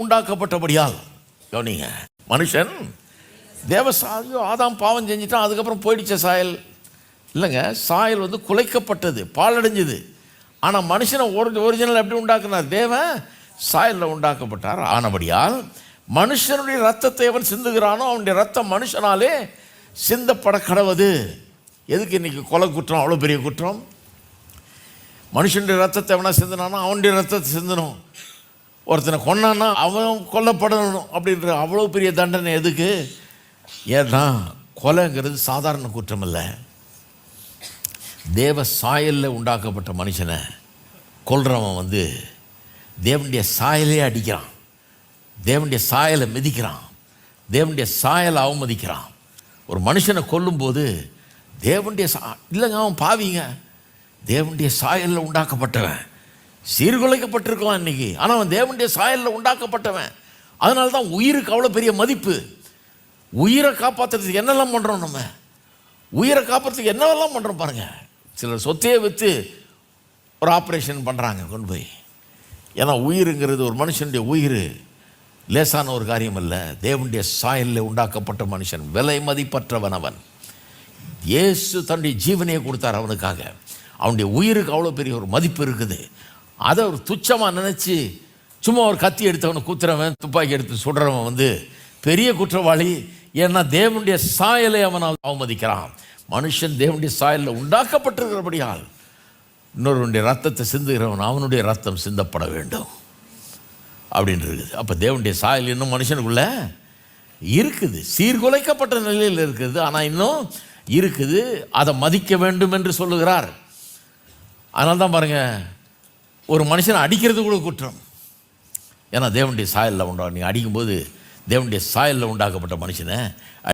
உண்டாக்கப்பட்டபடியால் கவனிங்க, மனுஷன் தேவசாயோ ஆதாம் பாவம் செஞ்சுட்டான், அதுக்கப்புறம் போயிடுச்ச சாயல் இல்லைங்க. சாயல் வந்து குலைக்கப்பட்டது, பாலடைஞ்சது. ஆனால் மனுஷனை ஒரிஜினல் எப்படி உண்டாக்குனார்? தேவன் சாயலில் உண்டாக்கப்பட்டார். ஆனபடியால் மனுஷனுடைய ரத்தத்தை எவன் சிந்துகிறானோ அவனுடைய ரத்தம் மனுஷனாலே சிந்தப்பட கடவுது. எதுக்கு இன்னைக்கு கொலை குற்றம் அவ்வளோ பெரிய குற்றம்? மனுஷனுடைய ரத்தத்தை எவனா சிந்தினானோ அவனுடைய ரத்தத்தை சிந்தணும். ஒருத்தனை கொன்னான்னா அவன் கொல்லப்படணும் அப்படின்ற அவ்வளோ பெரிய தண்டனை எதுக்கு? ஏன்னா கொலைங்கிறது சாதாரண குற்றம் இல்லை. தேவ சாயலில் உண்டாக்கப்பட்ட மனுஷனை கொல்றவன் வந்து தேவனுடைய சாயலே அடிக்கிறான், தேவனுடைய சாயலை மிதிக்கிறான், தேவனுடைய சாயலை அவமதிக்கிறான். ஒரு மனுஷனை கொல்லும்போது தேவனுடைய இல்லைங்க, அவன் பாவிங்க, தேவனுடைய சாயலில் உண்டாக்கப்பட்டவன், சீர்குலைக்கப்பட்டிருக்கலாம் இன்னைக்கு, ஆனால் அவன் தேவனுடைய சாயலில் உண்டாக்கப்பட்டவன். அதனால தான் உயிருக்கு அவ்வளோ பெரிய மதிப்பு. உயிரை காப்பாற்றுறதுக்கு என்னெல்லாம் பண்ணுறோம்? நம்ம உயிரை காப்பாற்றுறதுக்கு என்னவெல்லாம் பண்ணுறோம் பாருங்கள். சிலர் சொத்தையே விற்று ஒரு ஆப்ரேஷன் பண்ணுறாங்க கொண்டு போய். ஏன்னா உயிருங்கிறது, ஒரு மனுஷனுடைய உயிர் லேசான ஒரு காரியம் அல்ல. தேவனுடைய சாயலில் உண்டாக்கப்பட்ட மனுஷன் விலை மதிப்பற்றவன். அவன் இயேசு தன்னுடைய ஜீவனையை கொடுத்தார் அவனுக்காக. அவனுடைய உயிருக்கு அவ்வளோ பெரிய ஒரு மதிப்பு இருக்குது. அதை ஒரு துச்சமாக நினச்சி சும்மா ஒரு கத்தி எடுத்தவனை குத்துறவன், துப்பாக்கி எடுத்து சுடுறவன் வந்து பெரிய குற்றவாளி. ஏன்னா தேவனுடைய சாயலை அவன் அவமதிக்கிறான். மனுஷன் தேவனுடைய சாயலில் உண்டாக்கப்பட்டிருக்கிறபடியால் இன்னொருவனுடைய ரத்தத்தை சிந்துகிறவன் அவனுடைய ரத்தம் சிந்தப்பட வேண்டும் அப்படின்னு இருக்குது. அப்போ தேவனுடைய சாயல் இன்னும் மனுஷனுக்குள்ள இருக்குது, சீர்குலைக்கப்பட்ட நிலையில் இருக்குது, ஆனால் இன்னும் இருக்குது. அதை மதிக்க வேண்டும் என்று சொல்லுகிறார். அதனால தான் பாருங்கள், ஒரு மனுஷனை அடிக்கிறது கூட குற்றம். ஏன்னா தேவனுடைய சாயலில் நீங்கள் அடிக்கும்போது தேவனுடைய சாயலில் உண்டாக்கப்பட்ட மனுஷனை